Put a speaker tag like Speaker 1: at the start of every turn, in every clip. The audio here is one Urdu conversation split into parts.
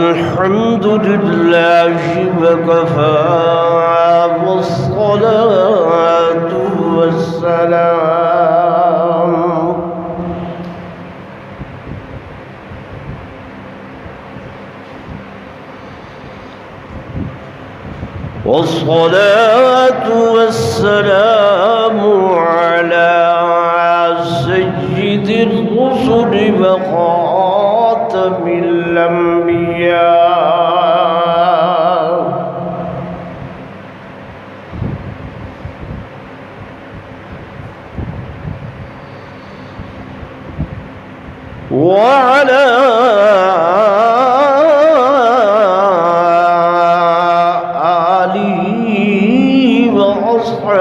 Speaker 1: الحمد لله وكفى والصلاة والسلام على سيد الرسل وخاتم الأنبياء وعلى آله وأصحابه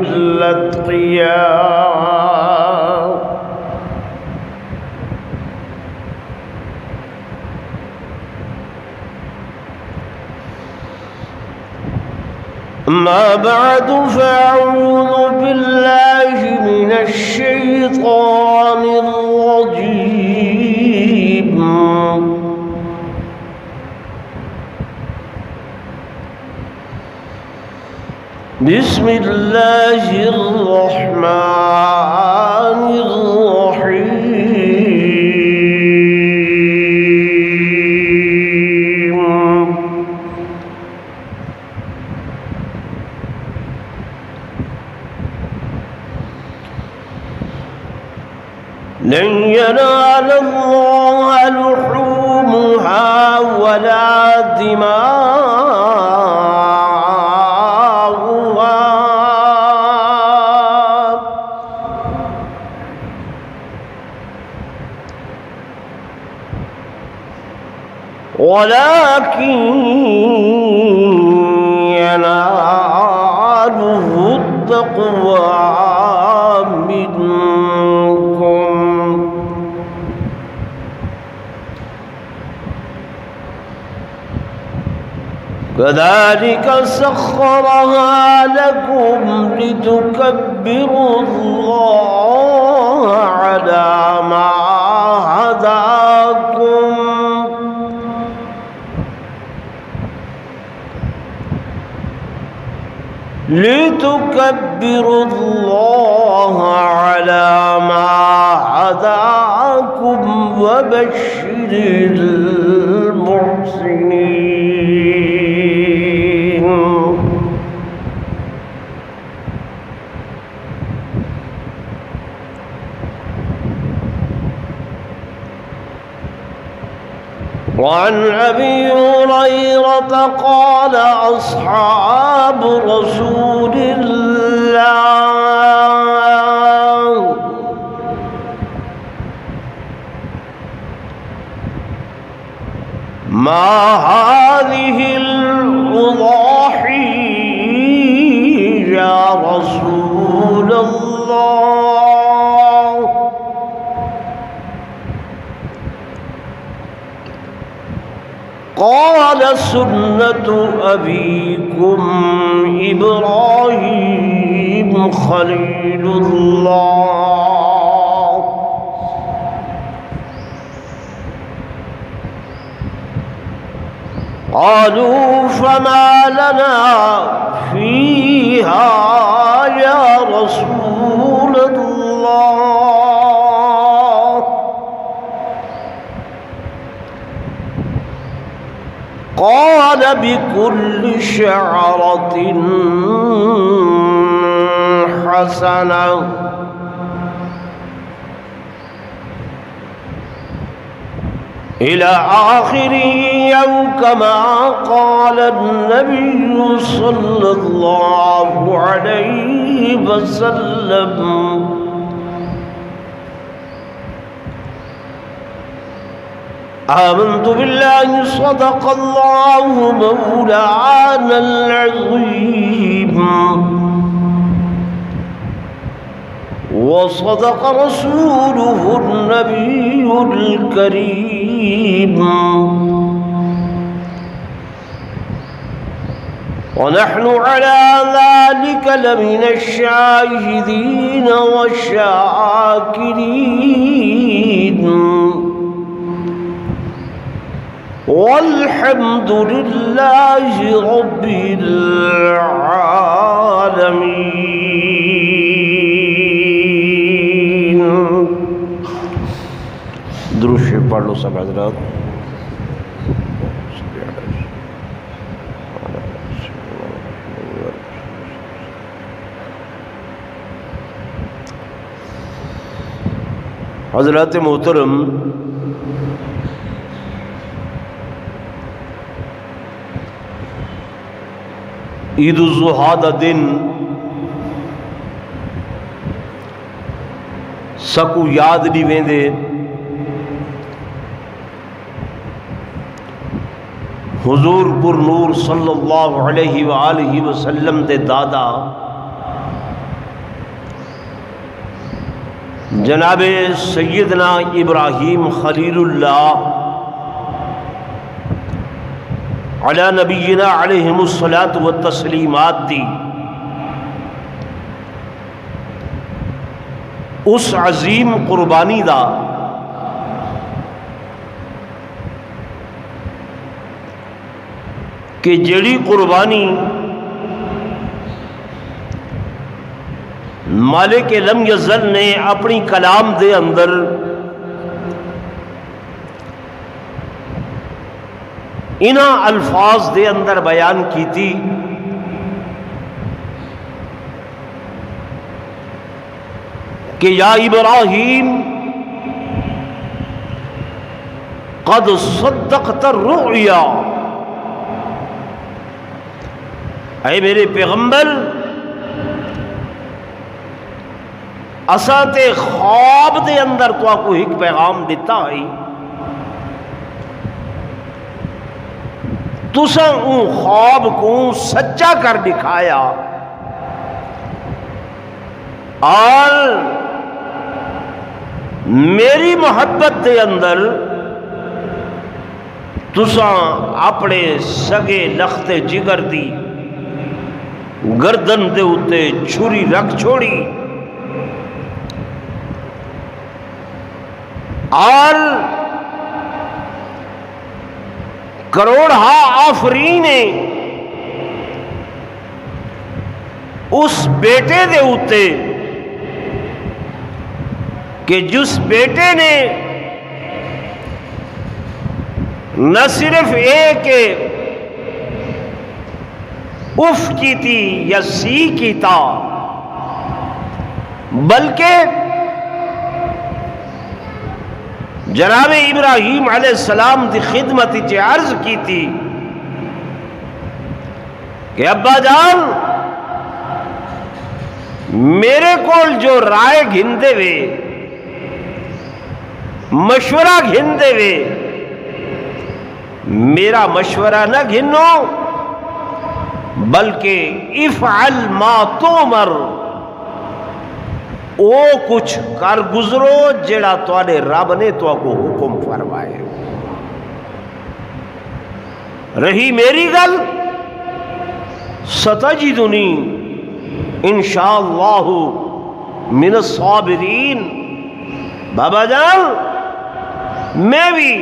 Speaker 1: الأتقياء أما بعد فأعوذ بالله من الشيطان الرجيم بسم الله الرحمن الرحيم لن ينال الله لحومها ولا دماؤها ولكن يناله التقوى منكم كذلك سخرها لكم لتكبروا الله على ما هداكم وبشر المحسنين وعن أبي هريرة قال أصحاب رسول الله ما هذه الأضاحي يا رسول الله قال سنة أبيكم إبراهيم خليل الله قالوا فما لنا فيها يا رسول الله قال بكل شعرة حسنة إلى آخره أو كما قال النبي صلى الله عليه وسلم آمنت بالله صدق الله مولانا العظيم وصدق رسوله النبي الكريم ونحن على ذلك لمن الشاهدين والشاكرين والحمد لله رب العالمين. درود شریف پڑھ لو سب حضرات. حضرات محترم، عید الاضحیٰ دا دن سکو یاد نہیں ویندے. حضور پر نور صلی اللہ علیہ وآلہ وسلم دے دادا جناب سیدنا ابراہیم خلیل اللہ علی نبینا علیہم الصلاۃ والتسلیمات دی اس عظیم قربانی دا کہ جڑی قربانی مالک لم یزل نے اپنی کلام دے اندر انہاں الفاظ دے اندر بیان کی تھی کہ یا ابراہیم قد صدقت الرؤیا، اے میرے پیغمبر اساں تے خواب دے اندر تو کو ایک پیغام دیتا ہے، تساں اون خواب کو سچا کر دکھایا اور میری محبت دے اندر تساں اپنے سگے لخت جگر دی گردن دے اتے چھری رکھ چھوڑی اور کروڑہا آفرین اس بیٹے دے اتے کہ جس بیٹے نے نہ صرف ایک اف کی تھی یا سی کی تھا بلکہ جناب ابراہیم علیہ السلام دی خدمت چ عرض کی تھی کہ ابا جان میرے کول جو رائے گھندے وے مشورہ گھندے وے میرا مشورہ نہ گھنو بلکہ افعل ما تؤمر، او کچھ کر گزرو جڑا تواڈے رب نے تو کو حکم فرمائے. رہی میری گل ستجدنی انشاءاللہ من الصابرین، بابا جان میں بھی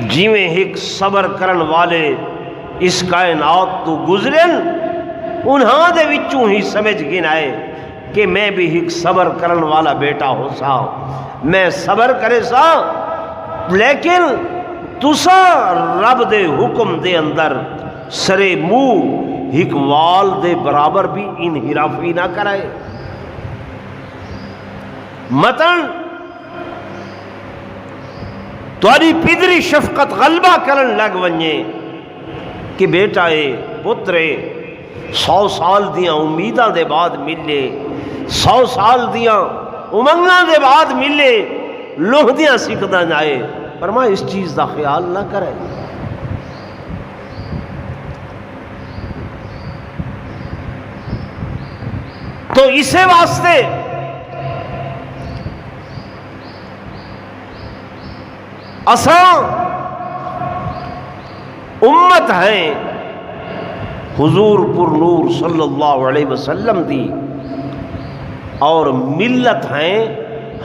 Speaker 1: جیویں ایک صبر کرن والے اس کائنات تو گزرن انہاں دے وچوں ہی سمجھ گنائے کہ میں بھی ایک صبر کرن والا بیٹا ہو سا، میں صبر کرے سا لیکن تسا رب دے حکم دے اندر سرے منہ ایک وال دے برابر بھی انحرافی نہ کرائے. متن تاری پدری شفقت غلبہ کرن لگ ونجے کہ بیٹا اے پترے 100 سال دیاں امیداں دے بعد ملے، 100 سال دیاں امنگاں دے بعد ملے، لوہ دیاں سکھداں جائے، فرمایا اس چیز دا خیال نہ کرے. تو اسے واسطے اساں امت ہیں حضور پر نور صلی اللہ علیہ وسلم دی اور ملت ہیں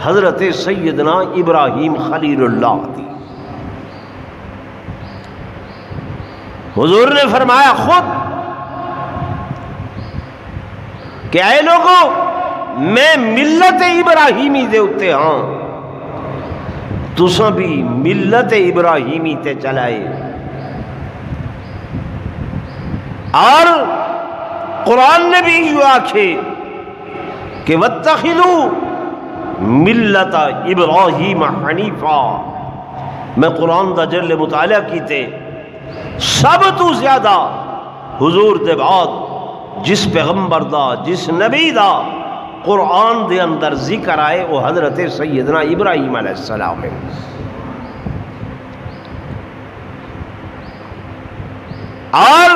Speaker 1: حضرت سیدنا ابراہیم خلیل اللہ دی. حضور نے فرمایا خود کہ اے لوگوں میں ملت ابراہیمی دے اتے ہاں، تساں بھی ملت ابراہیمی تے چلائے۔ اور قرآن نے بھی یوں آکھے کہ وَاتَّخِذُوا ملت ابراہیم حنیفا۔ میں قرآن دا جل مطالعہ کیتے سب تو زیادہ حضور دے بعد جس پیغمبر دا جس نبی دا قرآن دے اندر ذکر آئے وہ حضرت سیدنا ابراہیم علیہ السلام ہے۔ اور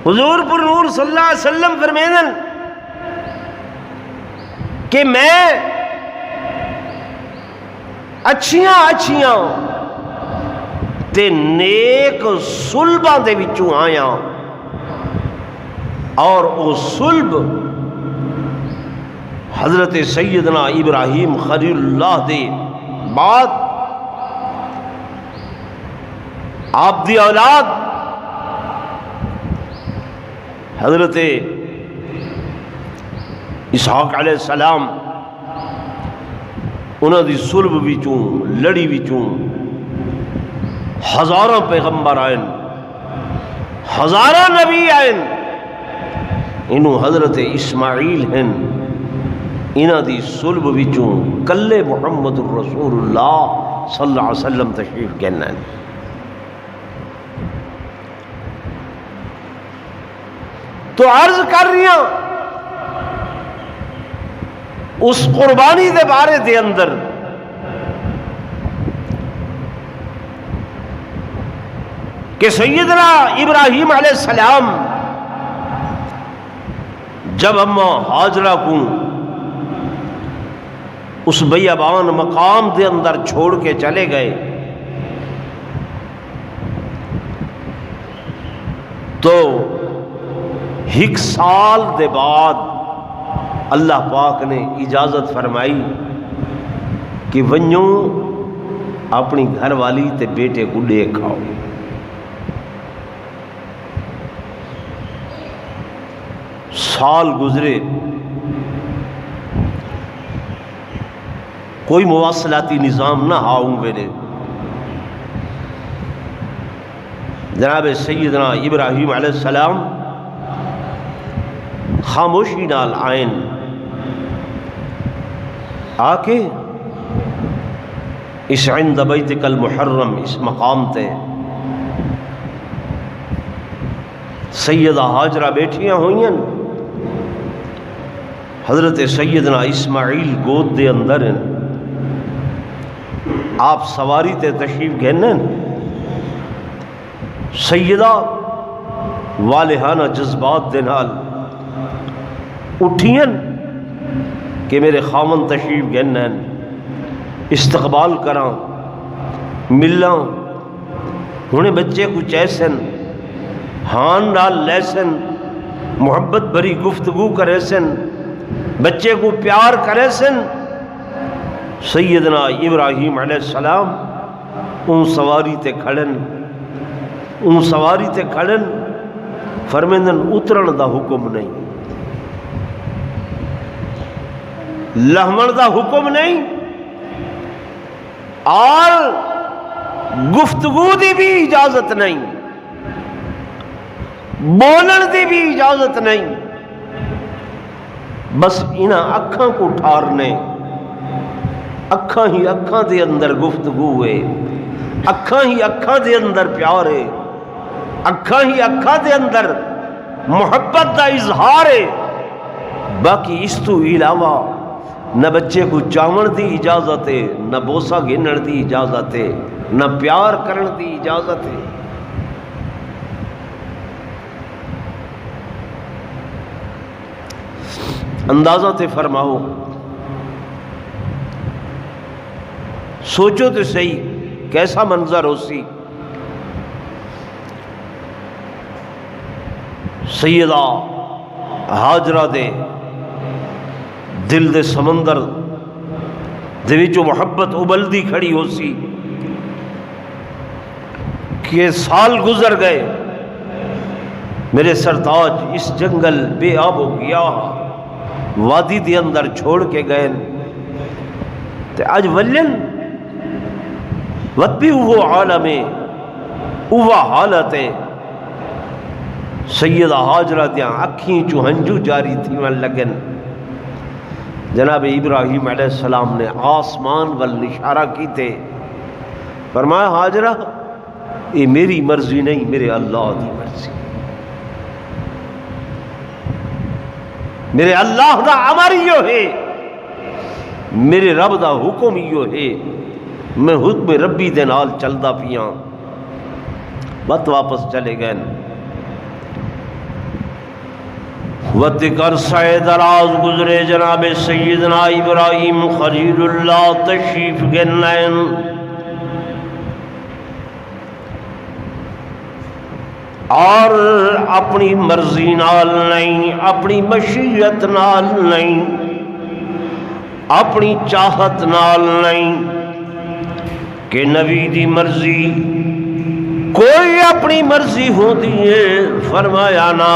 Speaker 1: حضور پر نور صلی اللہ علیہ وسلم فرمیدن کہ میں اچھیاں تے نیک صلباں دے وچوں آیا، اور او صلب حضرت سیدنا ابراہیم خلیل اللہ دے بعد آپ دی اولاد حضرت اسحاق علیہ السلام انہاں دی صلب وچوں لڑی وچوں ہزاراں پیغمبر آئیں، ہزاراں نبی آئیں، انہوں حضرت اسماعیل ہیں، انہاں دی صلب وچوں کلے محمد الرسول اللہ صلی اللہ علیہ وسلم تشریف گئن ہیں۔ تو عرض کر رہی ہوں اس قربانی دے بارے دے اندر کہ سیدنا ابراہیم علیہ السلام جب اما حاجرہ کو اس بیابان مقام دے اندر چھوڑ کے چلے گئے تو ایک سال دے بعد اللہ پاک نے اجازت فرمائی کہ ونجو اپنی گھر والی تے بیٹے کو دیکھ آؤ۔ سال گزرے، کوئی مواصلاتی نظام نہ آؤں میرے جناب سیدنا ابراہیم علیہ السلام خاموشی نال آئین آ کے اس عند بیتک المحرم اس مقام تے سیدہ حاجرہ بیٹھیاں ہوئیں، حضرت سیدنا اسماعیل گود دے اندر ہیں، آپ سواری تے تشریف گئنن، سیدہ والہانہ جذبات دے نال اٹھین کہ میرے خامن تشریف گئنن، استقبال کراں ملاں، ہونے بچے کچھ ایسن ہان نال لیسن، محبت بری گفتگو کرے سن، بچے کو پیار کرے سن۔ سیدنا ابراہیم علیہ السلام ان سواری تے کھڑن فرمیندن اترن دا حکم نہیں، لہمن دا حکم نہیں، اور گفتگو دی بھی اجازت نہیں، بولن دی بھی اجازت نہیں، بس انہاں اکھاں کو ٹھارنے، اکھاں ہی اکھاں دے اندر گفتگو ہے، اکھاں ہی اکھاں دے اندر پیار ہے، اکھاں ہی اکھاں دے اندر محبت دا اظہار ہے، باقی اس تو علاوہ نہ بچے کو چاون دی اجازت ہے، نہ بوسا گھنن دی اجازت ہے، نہ پیار کرن دی اجازت ہے۔ اندازہ تے فرماؤ، سوچو تو صحیح کیسا منظر ہو سی۔ سیدہ حاجرہ دے دل دے سمندر دے وچوں محبت ابلدی کھڑی ہو سی، کہ سال گزر گئے، میرے سرتاج اس جنگل بے آب و گیاہ وادی دے اندر چھوڑ کے گئے تے اج ولن وطبی وہ عالم اوہ حالت سیدہ حاجرہ دیاں اکھیں چو ہنجو جاری تھی من لگن۔ جناب ابراہیم علیہ السلام نے آسمان وال اشارہ کی تھے، فرمایا حاجرہ یہ میری مرضی نہیں، میرے اللہ دی مرضی، میرے اللہ دا امر یو ہے، میرے رب دا حکم یو ہے، میں حکم ربی دے نال چلدا پیاں۔ بات واپس چلے گئے وقت عرصہ دراز گزرے، جناب سیدنا ابراہیم خلیل اللہ تشریف گنائن۔ اور اپنی مرضی نال نہیں، اپنی مشیت نال نہیں، اپنی چاہت نال نہیں کہ نبی دی مرضی کوئی اپنی مرضی ہوتی ہے، فرمایا نا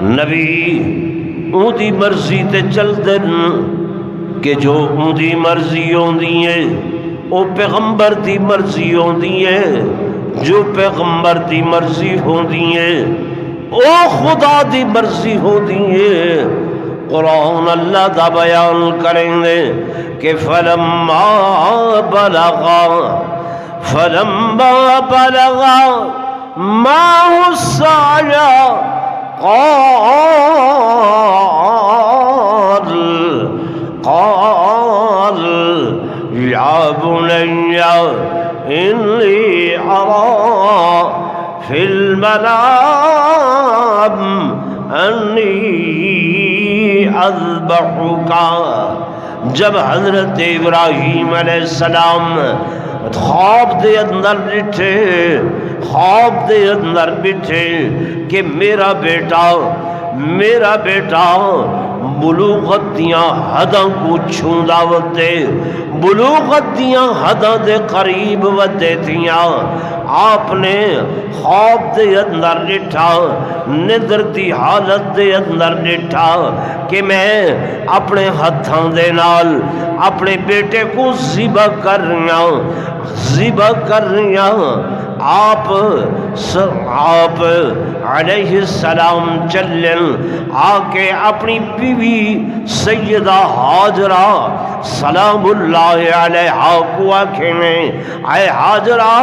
Speaker 1: نبی اون دی مرضی تے چل دن کہ جو اون دی مرضی ہوندی ہے او پیغمبر دی مرضی ہوندی ہے، جو پیغمبر دی مرضی ہوندی ہے او خدا دی مرضی ہوندی ہے۔ قرآن اللہ دا بیان کریں گے کہ فلما بلغا معه السعي قال يا بني إني أرى في المنام أني أذبحك۔ جب حضرت ابراہیم علیہ السلام خواب دے اندر بیٹھے، خواب دے اندر بیٹھے کہ میرا بیٹا بلوغت دیاں حداں کو چھوندا وتے، بلوغت دیاں حداں دے قریب ودے تھیاں۔ آپ نے خواب دے اندر ڈٹھا، ندر دی حالت دے اندر ڈٹھا کہ میں اپنے ہتھاں دے نال اپنے بیٹے کو ذبح کر رہی ہوں۔ آپ علیہ السلام چلن آکے اپنی بیوی سیدہ حاجرہ سلام اللہ علیہا کو آکھیں، اے حاجرہ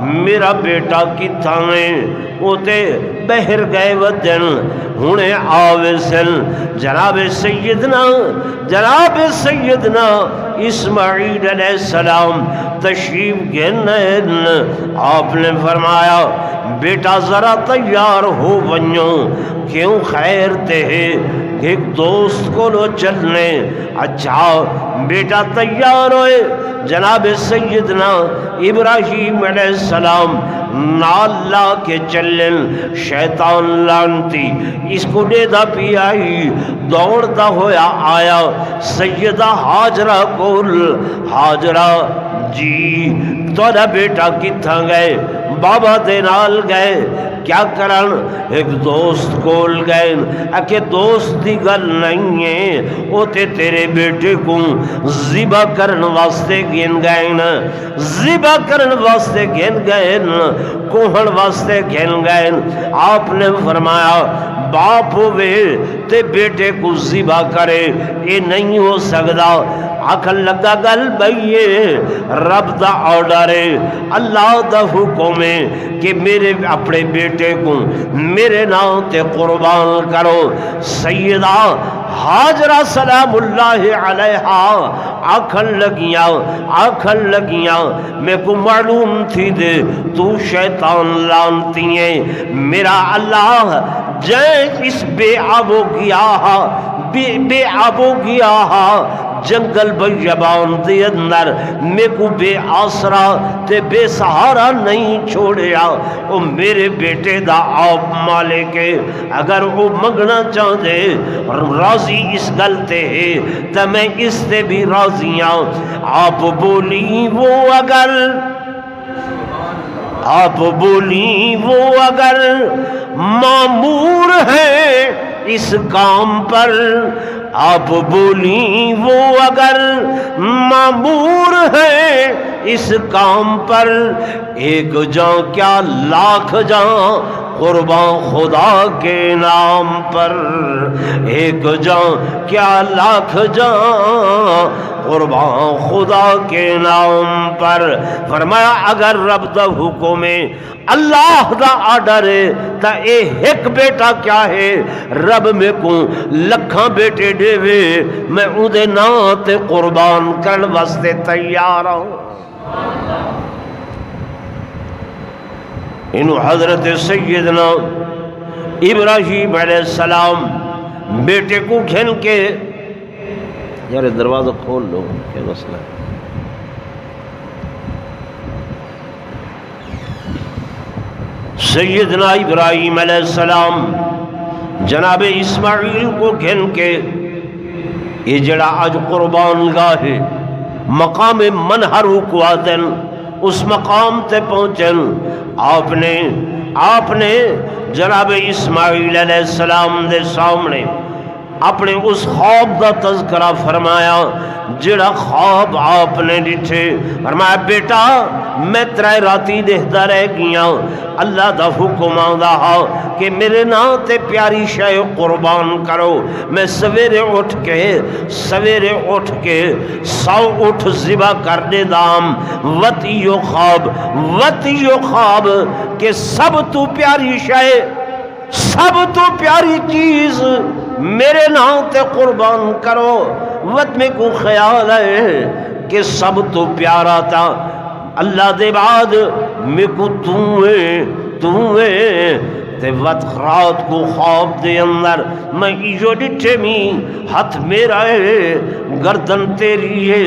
Speaker 1: میرا بیٹا کتھاں ہے؟ وہ تے بہر گئے ودن ہونے آوے سن۔ جناب سیدنا اسماعیل علیہ السلام تشریف گئن، آپ نے فرمایا بیٹا ذرا تیار ہو ونجو، کیوں خیر تے ہے ایک دوست کو لو چلنے۔ اچھا بیٹا تیار ہوئے، جناب سیدنا ابراہیم علیہ السلام نال لا کے چلن، شیطان لانتی اس کو دیدہ پی آئی، دوڑتا ہویا آیا سیدہ حاجرہ کول۔ حاجرہ جی توڑا بیٹا کتھاں گئے؟ بابا دے نال گئے، کیا کرن؟ ایک دوست کول گئے۔ اکے دوست دی گل نہیں ہے، وہ تے تیرے بیٹے کو ذبح کرن واسطے گن گئے، ذبح کرن واسطے گن گئے، کوہن واسطے گن گئے۔ آپ نے فرمایا باپ ہوئے تے بیٹے کو ذبح کرے، یہ نہیں ہو سکتا۔ آکھن لگا گل بھئیے رب دا آرڈر ہے، اللہ دا حکم ہے کہ میرے اپنے بیٹے کو میرے نام تے قربان کرو۔ سیدہ حاجرہ سلام اللہ علیہا آکھن لگیاں میں کو معلوم تھی دے تو شیطان لانتی ہے، میرا اللہ جائے اس بے آب و گیاہ جنگل بیابان دے اندر میں کو بے آسرا تے بے سہارا نہیں چھوڑیا، او میرے بیٹے دا آپ مالک ہے، اگر وہ منگنا چاہ دے راضی اس گل تے ہے تے میں اس تے بھی راضی ہاں۔ آپ بولی وہ اگر مامور ہے اس کام پر، آپ بولی وہ اگر مامور ہے اس کام پر، ایک جان کیا لاکھ جان قربان خدا کے نام پر، ایک جان کیا لاکھ جان قربان خدا کے نام پر۔ فرمایا اگر رب دا حکم ہے، اللہ دا آرڈر ہے تا اے ایک بیٹا کیا ہے، رب میں کو لکھاں بیٹے دے وے، میں اون دے نام تے قربان کرن واسطے تیار ہوں۔ انہوں حضرت سیدنا ابراہیم علیہ السلام بیٹے کو گھن کے، یار دروازہ کھول لو، کیا مسئلہ ہے؟ سیدنا ابراہیم علیہ السلام جناب اسماعیل کو گھن کے، یہ جڑا آج قربان گاہ ہے مقام منہر کو آدن، اس مقام تے پہنچن، آپ نے جناب اسماعیل علیہ السلام دے سامنے اپنے اس خواب دا تذکرہ فرمایا جڑا خواب آپ نے ڈٹھے۔ فرمایا بیٹا میں ترائے راتی دیکھتا رہ گیا، اللہ دا حکم آندا ہا کہ میرے نام تے پیاری شے قربان کرو، میں سویرے اٹھ کے 100 اٹھ ذبح کر دے دام، وطیو خواب کہ سب تو پیاری شے، سب تو پیاری چیز میرے نام تے قربان کرو۔ وقت میں کو خیال ہے کہ سب تو پیارا تھا اللہ دے بعد میں کو تو ہے تے وقت رات کو خواب دے اندر میں ایجو ڈٹھے می ہاتھ میرا ہے، گردن تیری ہے،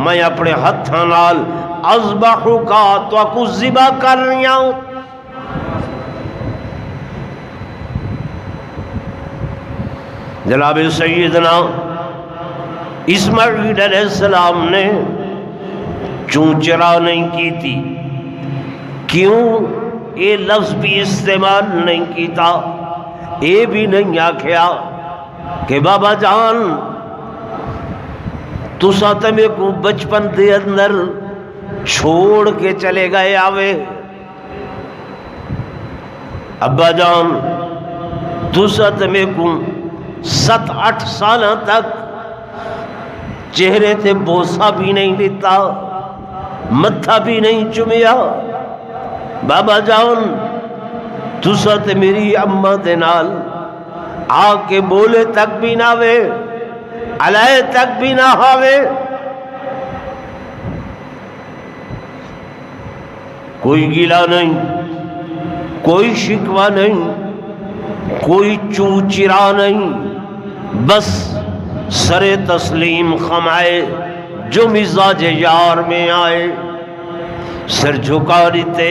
Speaker 1: میں اپنے ہاتھاں نال اذبحو کا تو کو ذبح کر رہا ہوں۔ جناب سیدنا اسماعیل علیہ السلام نے چونچرا نہیں کی تھی، کیوں یہ لفظ بھی استعمال نہیں کیتا، یہ بھی نہیں آکھیا کہ بابا جان تسا تمہیں کو بچپن دے اندر چھوڑ کے چلے گئے آوے، ابا جان تسا تمہیں کو 7-8 سالہ تک چہرے تے بوسا بھی نہیں لیتا، متھا بھی نہیں چمیا، بابا جان تسا تے میری اماں دے نال آ کے بولے تک بھی نہ وے، علائے تک بھی نہ ہوئے، کوئی گلا نہیں، کوئی شکوہ نہیں، کوئی چوچرا نہیں، بس سر تسلیم خمائے جو مزاج یار میں آئے، سر جھکا دیتے،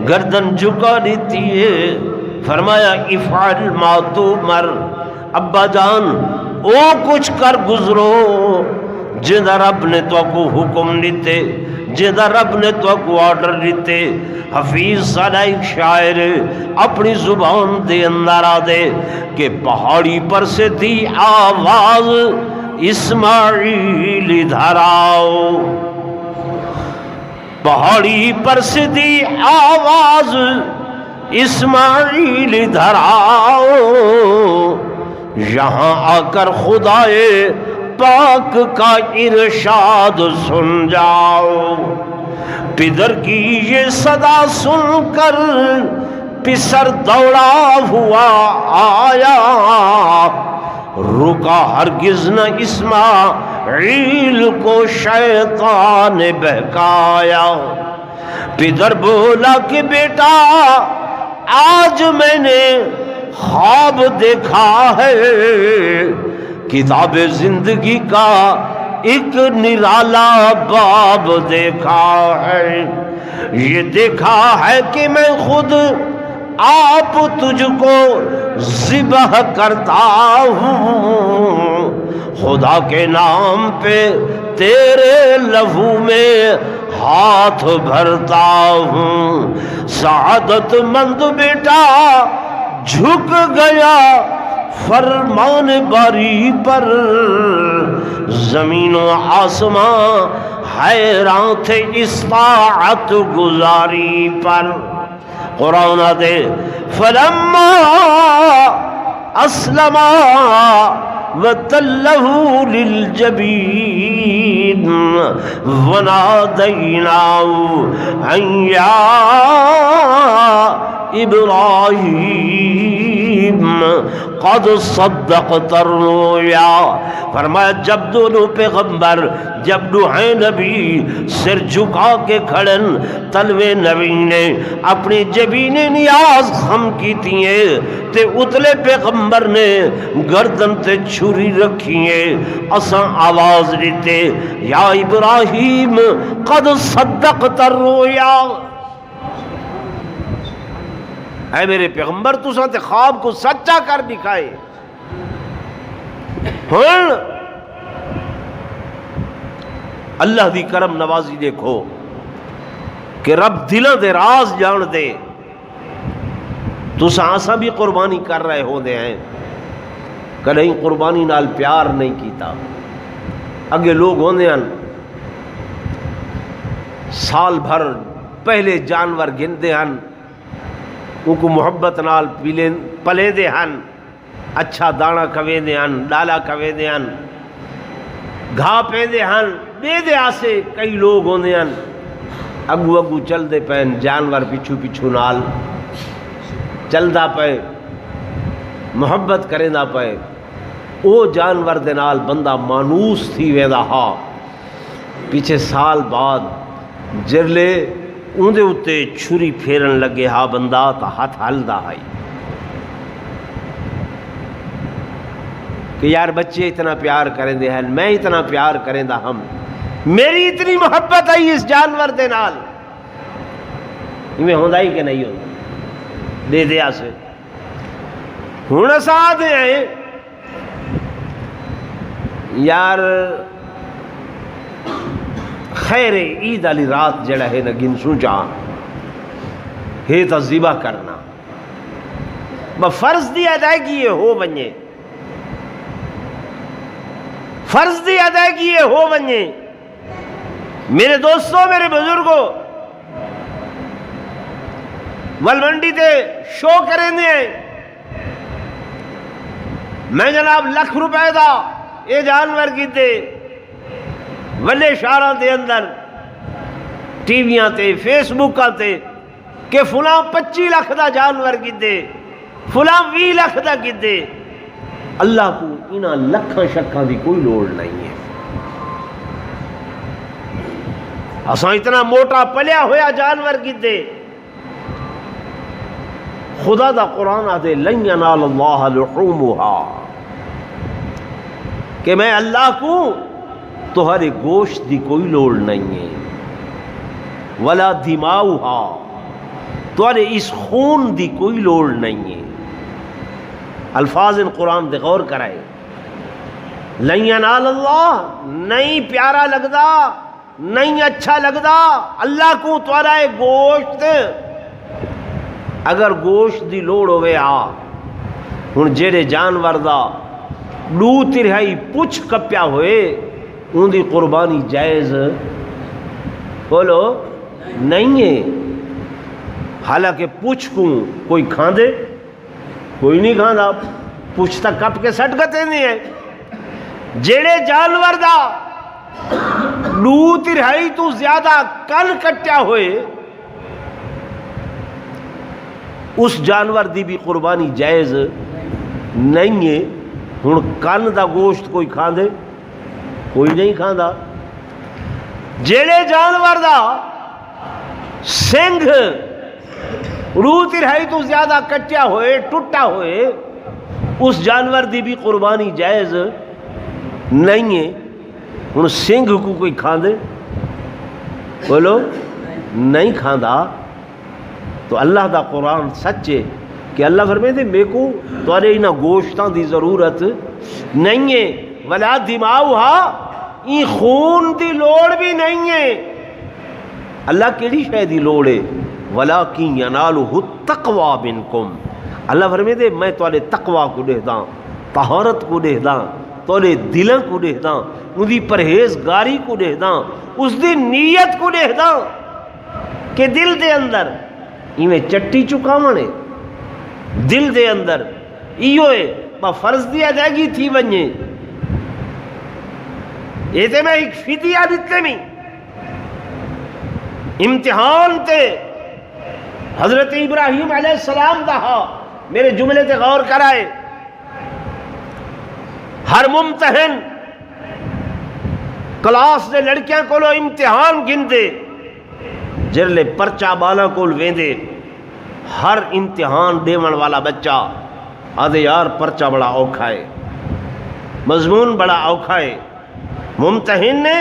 Speaker 1: گردن جھکا دیتی ہے۔ فرمایا افعل ما تؤمر، ابا جان او کچھ کر گزرو جدہ رب نے تو کو حکم دیتے، جدہ رب نے تو کو آرڈر دیتے۔ حفیظ سادہ ایک شاعر اپنی زبان دے اندر آ دے کہ پہاڑی پر سے دی آواز اسماعیل ادھر آؤ، پہاڑی پر سے دی آواز اسماعیل ادھر آؤ، یہاں آ کر خدائے پاک کا ارشاد سن جاؤ۔ پدر کی یہ صدا سن کر پسر دوڑا ہوا آیا، رکا ہرگز نہ اسماعیل کو شیطان بہکایا۔ پدر بولا کہ بیٹا آج میں نے خواب دیکھا ہے، کتاب زندگی کا ایک نرالا باب دیکھا ہے، یہ دیکھا ہے کہ میں خود آپ تجھ کو ذبح کرتا ہوں، خدا کے نام پہ تیرے لہو میں ہاتھ بھرتا ہوں۔ سعادت مند بیٹا جھک گیا فرمان باری پر، زمین و آسمان حیران تھے اس طاعت گزاری پر۔ قرآن دے فلما اسلما وتلہ للجبین ونادیناہ ان یا ابراہیم قد صدقت الرؤیا۔ فرمایا جب دونوں پیغمبر، جب دوہے نبی سر جھکا کے کھڑن، تلوے نبی نے اپنی جبین نیاز خم کی تیئے تے اتلے پیغمبر نے گردن تے چھری رکھیے، اساں آواز دیتے یا ابراہیم قد صدقت الرؤیا، اے میرے پیغمبر تساں تے خواب کو سچا کر دکھائے۔ ہن اللہ دی کرم نوازی دیکھو کہ رب دلوں دے راز جان دے۔ تساں اساں بھی قربانی کر رہے ہوندے ہیں، کدیں قربانی نال پیار نہیں کیتا۔ اگے لوگ ہوندے ہیں سال بھر پہلے جانور گندے ہیں، ان کو محبت نال پلے دے ہن، اچھا دانا کھوے دے ہن، ڈالا کھوے دے ہن، گھا پہ دے ہن، دے دے آسے کئی لوگ ہوندے ہن اگو اگو چل دے پین، جانور پچھو پچھو نال چل دا پے، محبت کریں دا پے۔ او جانور دے نال بندہ مانوس تھی ویدا ہا، پیچھے سال بعد جرلے اندے اتے چھری پھیرن لگے ہا بندہ تا ہاتھ ہلدا ہے کہ یار بچے اتنا پیار کریں دے ہیں، میں اتنا پیار کریں دا ہم، میری اتنی محبت ہے اس جانور دے نال، میں ہوندا ہی کہ نہیں ہوندا دے دیا سے۔ ہن اساں دے ہیں یار خیر عید علی رات جڑا ہے نا گنسوں چاہ ہے تا ذبح کرنا فرض دی ادائیگی ہو بنجے، فرض دی ادائیگی ہو بنجے۔ میرے دوستوں، میرے بزرگوں، ولمنڈی تے شو کریں دے میں جناب لکھ روپے دا یہ جانور کی دے وڈے شہراں دے اندر ٹی ویاں تے فیس بکاں تے کہ فلاں 25 لاکھ دا جانور کی دے، فلاں 20 لاکھ دا کی دے۔ اللہ کو انہاں لکھاں شکھاں دی کوئی لوڑ نہیں ہے۔ اساں اتنا موٹا پلیا ہویا جانور کی دے، خدا دا قرآن آدھے لن ینال اللہ لحومہا، کہ میں اللہ کو تمہارے گوشت دی کوئی لوڑ نہیں ہے، ولا دماؤہا، تمہارے اس خون دی کوئی لوڑ نہیں ہے۔ الفاظ ان قرآن دے غور کرائے، لن ینال اللہ، نہیں پیارا لگدا، نہیں اچھا لگدا اللہ کو تمہارا گوشت۔ اگر گوشت دی لوڑ ہوئے آ، ہن جڑے جانور دا 2/3 پچھ کپیا ہوئے ان دی قربانی جائز بولو نہیں ہے۔ حالانکہ پچھ کو کوئی کھاندے کوئی نہیں کھاندا، پچھ تک کپ کے سٹ گتے نہیں ہے۔ جڑے جانور دا 2/3 تو زیادہ کن کٹیا ہوئے اس جانور دی بھی قربانی جائز نہیں ہے۔ ہن کن دا گوشت کوئی کھاندے کوئی نہیں کھاندا۔ جڑے جانور دا سنگھ 2/3 تو زیادہ کٹیا ہوئے ٹوٹا ہوئے اس جانور دی بھی قربانی جائز نہیں ہے۔ ہوں سنگھ کو کوئی کھاندے؟ بولو نہیں کھاندا۔ تو اللہ دا قرآن سچ ہے کہ اللہ فرمائے میرے کو تھوڑے انہاں گوشتاں دی ضرورت نہیں ہے، ولا دماؤہا، این خون دی لوڑ بھی نہیں ہے۔ اللہ کیڑی شے دی لوڑ ہے؟ ولیکن ینالہ التقوی منکم، اللہ فرمائے میں تھوڑے تقوی کو دیکھدا، طہارت کو دیکھدا، تھوڑے دلوں کو دیکھدا، ان دی پرہیزگاری کو دیکھدا، اس دی نیت کو دیکھدا کہ دل دے اندر ایویں چٹی چکاونے، دل دے اندر ایو ہے با فرض دی ادائیگی تھی ونجے، یہ تے میں ایک فدیہ دیتے میں امتحان تے حضرت ابراہیم علیہ السلام دا ہا، میرے جملے تے غور کرائے، ہر ممتحن کلاس دے لڑکیاں کولو امتحان گندے، جرلے پرچہ بالا کول ویندے، ہر امتحان دیون والا بچہ آدھے یار پرچہ بڑا اوکھا ہے، مضمون بڑا اوکھا ہے، ممتحن نے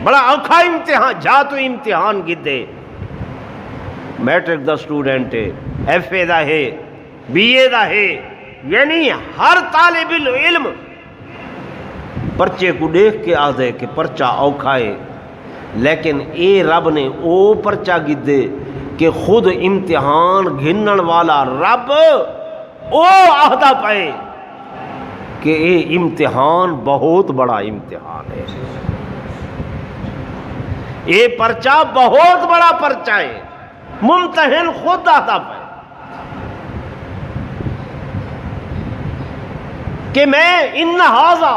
Speaker 1: بڑا اوکھا امتحان جا تو امتحان گندے، میٹرک دا سٹوڈنٹ ہے، ایف اے دا ہے، بی اے دا ہے، یعنی ہر طالب العلم پرچے کو دیکھ کے آدھے کہ پرچہ اوکھا ہے، لیکن اے رب نے او پرچہ گدے کہ خود امتحان گھنن والا رب او آہدہ پائے کہ اے امتحان بہت بڑا امتحان ہے، اے پرچہ بہت بڑا پرچہ ہے، ممتحن خود آہدہ پائے کہ میں ان ہذا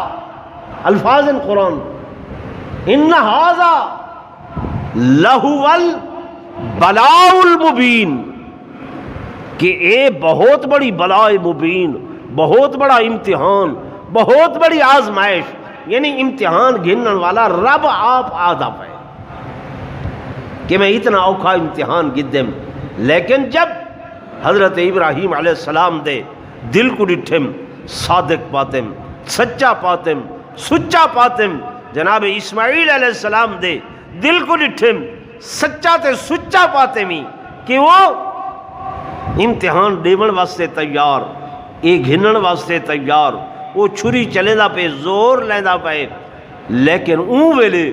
Speaker 1: الفاظ قرآن ان ہذا لہو البلاء المبین، کہ اے بہت بڑی بلاء مبین، بہت بڑا امتحان، بہت بڑی آزمائش، یعنی امتحان گھنن والا رب آپ آدھا پائے کہ میں اتنا اوکھا امتحان گدم، لیکن جب حضرت ابراہیم علیہ السلام دے دل کو ڈٹھم صادق پاتم، سچا پاتم، سچا پاتم، جناب اسماعیل علیہ السلام دے دل کو ڈٹھم سچا تے سچا پاتمی کہ وہ امتحان دیون واسطے تیار، اے گھنن واسطے تیار، وہ چھری چلے دا پہ زور لیندہ پہ، لیکن اون ویلے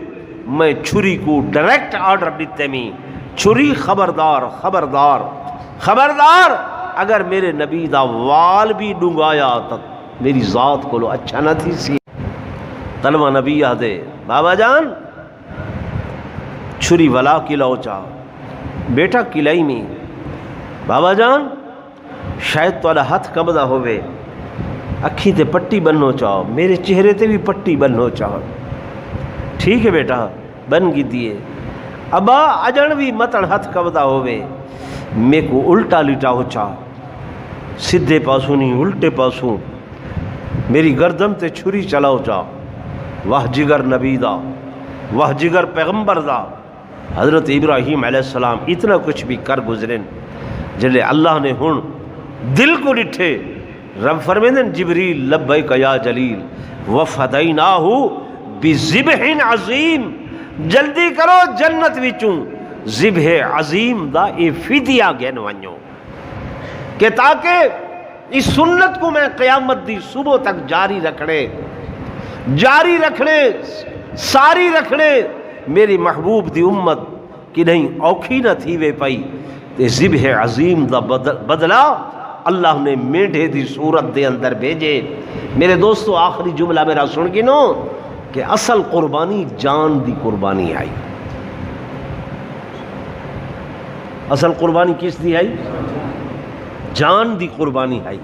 Speaker 1: میں چھری کو ڈائریکٹ آرڈر دیتے میں، چھری خبردار خبردار خبردار، اگر میرے نبی دا وال بھی ڈنگایا تو میری ذات کو لو اچھا نہ تھی سی۔ تلوہ نبی آدھے بابا جان چھری ولا کلاو چاہ، بیٹا کلائی میں، بابا جان شاید توڑا ہاتھ قبضہ ہوئے، اکھی تے پٹی بنو چاہو، میرے چہرے تے بھی پٹی بنو چاہو، ٹھیک ہے بیٹا بن گی دیئے، ابا اجن بھی متن ہاتھ قبضہ ہوئے، میں کو الٹا لٹا ہو چاہ، سدھے پاسوں نہیں الٹے پاسوں، میری گردن تے چھری چلاو چاہ، واہ جگر نبی دا، واہ جگر پیغمبر دا۔ حضرت ابراہیم علیہ السلام اتنا کچھ بھی کر گزرن، جلے اللہ نے ہن دل کو ڈٹھے، رب فرمیدن جبریل لبیک یا جلیل وفدیناہ بذبح عظیم، جلدی کرو جنت وچوں ذبح عظیم دا اے فدیہ گن ونجو، کہ تاکہ اس سنت کو میں قیامت دی صبح تک جاری رکھنے ساری رکھنے، میری محبوب دی امت کی نہیں اوکھی نہ تھی وے پئی، تے ذبح عظیم دا بدلہ اللہ نے میڈھے دی صورت دے اندر بھیجے۔ میرے دوستو آخری جملہ میرا سن گنو کہ اصل قربانی جان دی قربانی آئی، اصل قربانی کس دی آئی؟ جان دی قربانی آئی،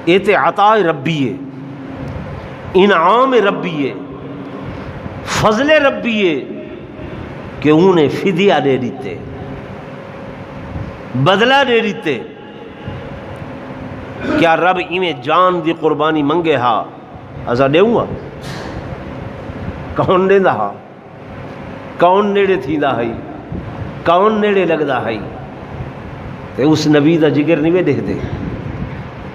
Speaker 1: یہ تے عطا ربی ہے، انعام ربی ہے، فضل ربی ہے کہ انہیں فدیہ دے دیتے، بدلہ دے دیتے۔ کیا رب ایویں جان دی قربانی منگے ہا ازا دیوں گا؟ کون دیندا ہا؟ کون نیڑے تھیندا ہے؟ کون نیڑے لگدا ہے؟ تے اس نبی دا جگر نہیں وے دیکھ دے،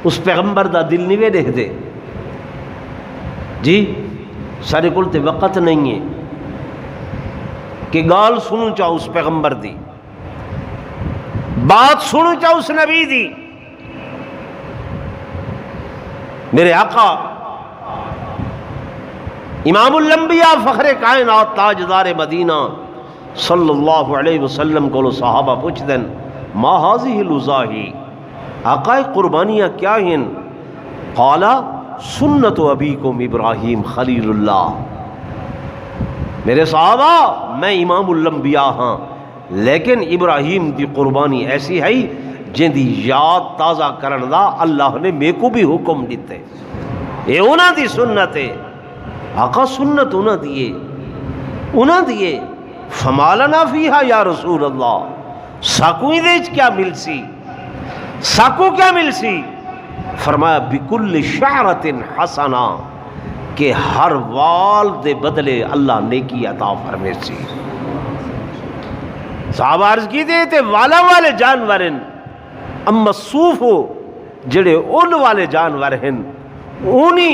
Speaker 1: اس پیغمبر دا دل نہیں وے دیکھ دے، جی سارے کول تے وقت نہیں ہے کہ گال سنوں چاہ اس پیغمبر دی، بات سنوں چاہ اس نبی دی۔ میرے آقا امام الانبیاء فخر کائنات تاجدار مدینہ صلی اللہ علیہ وسلم کو صحابہ پوچھ دیں ما هذه الوزاہی، آقا قربانیاں کیا ہیں؟ قال سنت ابیکم ابراہیم خلیل اللہ۔ میرے صحابہ میں امام الانبیاء ہاں، لیکن ابراہیم دی قربانی ایسی ہے جن دی یاد تازہ کرن دا اللہ نے میں کو بھی حکم دیتے، یہ انہاں دی سنت ہے۔ آقا سنت انہاں دیے فما لنا فیہا یا رسول اللہ، ساکو ہی دیج کیا مل سی، ساکو کیا مل سی؟ فرمایا بکل شعرت حسنہ، کہ ہر وال دے بدلے اللہ نیکی عطا فرمے سی۔ صحابہ عرض کی تے والا والے جانور ہیں، اما صوف ہو جڑے ان والے جانور ہیں، اونی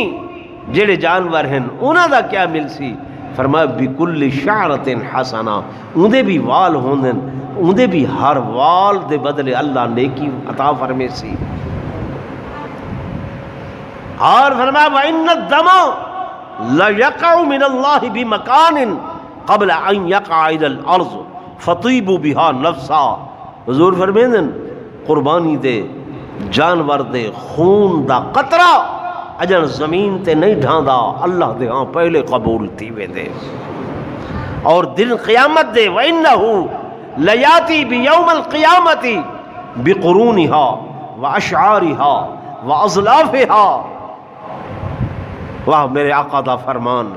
Speaker 1: جڑے جانور ہیں انہاں دا کیا مل سی؟ فرمایا بکل شعرت حسنہ، اندے بھی وال ہوندے، اندے بھی ہر وال دے بدلے اللہ نیکی عطا فرمے سی۔ اور فرمایا وَإِنَّ الدَّمَ لَيَقَعُ مِنَ اللَّهِ بِمَكَانٍ قَبْلَ أَن يَقَعَ إِلَى الْأَرْضِ فَطِيبُوا بِهَا نَفْسًا۔ حضور فرمیندن قربانی دے جانور دے خون دا قطرہ اجن زمین تے نہیں ڈھاندا، اللہ دے ہاں پہلے قبول تھی وے دے۔ اور دن قیامت دے وَإِنَّهُ لَيَاتِي بِيَوْمِ الْقِيَامَةِ بِقُرُونِهَا وَأَشْعَارِهَا وَأَظْلَافِهَا۔ واہ میرے آقا دا فرمان،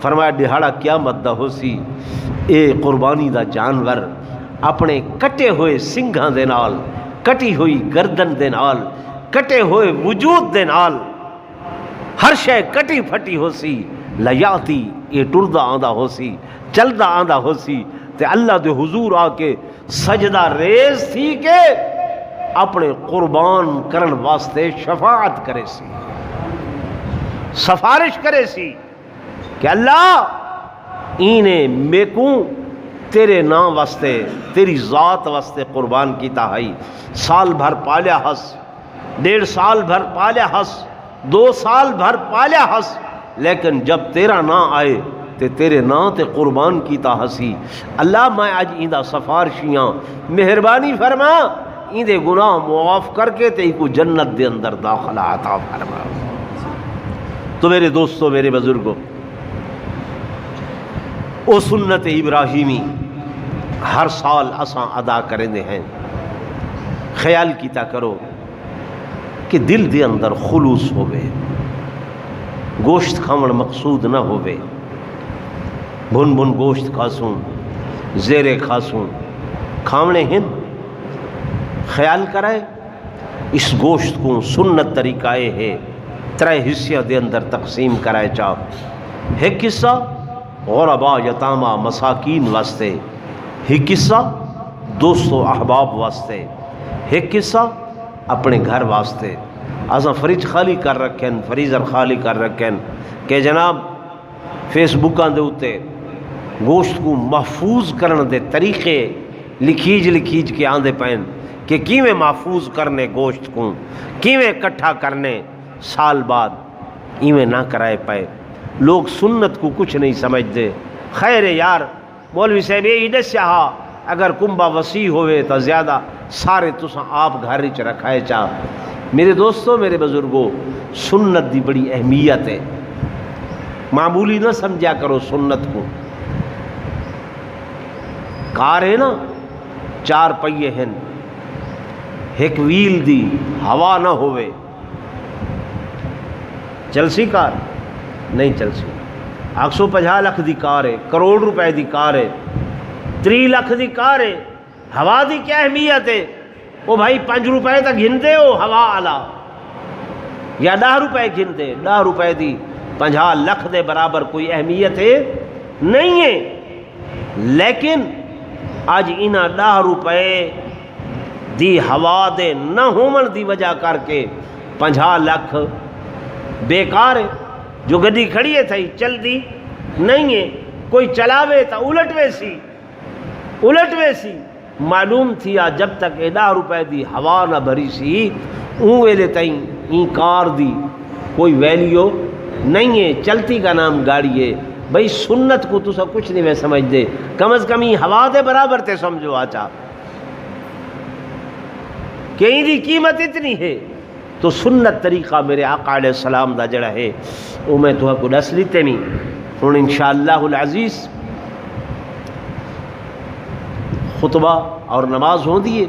Speaker 1: فرمایا دہاڑا قیامت دا ہو سی، اے قربانی دا جانور اپنے کٹے ہوئے سنگھاں دے نال، کٹی ہوئی گردن دے نال، کٹے ہوئے وجود دے نال، ہر شے کٹی پھٹی ہو سی، لیاتی یہ ٹردا آندا ہو سی، چلدا آندا ہو سی، تے اللہ دے حضور آ کے سجدہ ریز تھی کہ اپنے قربان کرن واسطے شفاعت کرے سی، سفارش کرے سی کہ اللہ اینے میکوں تیرے نام واسطے، تیری ذات واسطے قربان کی تاہائی، سال بھر پالیا ہس، 1.5 سال بھر پالیا ہس، 2 سال بھر پالیا ہس، لیکن جب تیرا نام آئے تے تیرے نام تے قربان کی تاہسی۔ اللہ میں آج ایندہ سفارشیاں مہربانی فرما، ایندے گناہ معاف کر کے تے کو جنت دے اندر داخلہ عطا فرما۔ تو میرے دوستو، میرے بزرگوں، او سنت ابراہیمی ہر سال اساں ادا کرندے ہیں۔ خیال کیتا کرو کہ دل دے اندر خلوص ہوئے، گوشت کھاون مقصود نہ ہوئے، بھن بھن گوشت کھاسوں، زیرے کھاسوں، کھاونے ہیں۔ خیال کرائے اس گوشت کو سنت طریقہ ہے 3 حصے دے اندر تقسیم کرائے چاہ۔ ایک حصہ غربا یتامہ مساکین واسطے، ایک حصہ دوست و احباب واسطے، ایک حصہ اپنے گھر واسطے۔ اساں فریج خالی کر رکھیں، فریزر خالی کر رکھیں کہ جناب فیس بکاں دے اتے گوشت کو محفوظ کرنے دے طریقے لکھیج کے آندے پین کہ کیویں محفوظ کرنے گوشت کو، کیویں کٹھا کرنے، سال بعد ایویں نہ کرائے پائے۔ لوگ سنت کو کچھ نہیں سمجھتے۔ خیر یار مولوی صاحب یہ دسیا ہا اگر کنبا وسیع ہوئے تو زیادہ سارے تساں آپ گھر وچ رکھائے چاہ۔ میرے دوستو، میرے بزرگوں، سنت دی بڑی اہمیت ہے، معمولی نہ سمجھا کرو سنت کو۔ کار ہے نا، 4 پہیے ہیں، ایک ویل دی ہوا نہ ہوئے چلسی کار نہیں چلسی۔ 150 لاکھ دی کار ہے، کروڑ روپے دی کار ہے، 3 لاکھ دی کار ہے، ہوا دی کیا اہمیت ہے؟ وہ بھائی 5 روپے تک گھنتے ہو ہوا آلا، یا 10 روپے گھنتے، 10 روپے دی 50 لاکھ دے برابر کوئی اہمیت ہے نہیں ہے۔ لیکن آج انہاں 10 روپے دی ہوا دے نہ ہومن دی وجہ کر کے 50 لاکھ بیکار ہے۔ جو گڈی کھڑی ہے تھئی چل دی نہیں ہے، کوئی چلاوے تا الٹ ویسی معلوم تھی جب تک 10 روپے دی ہوا نہ بھری سی اون ویلے تائیں این کار دی کوئی ویلیو نہیں ہے، چلتی کا نام گاڑی ہے۔ بھئی سنت کو تو سب کچھ نہیں میں سمجھ دے، کم از کم ہی ہوا دے برابر تے سمجھو آچا کہ این دی قیمت اتنی ہے۔ تو سنت طریقہ میرے آقا علیہ السلام دا جڑا ہے وہ میں تو کو دس لیتے میں ہوں انشاءاللہ العزیز خطبہ اور نماز ہوں دیئے۔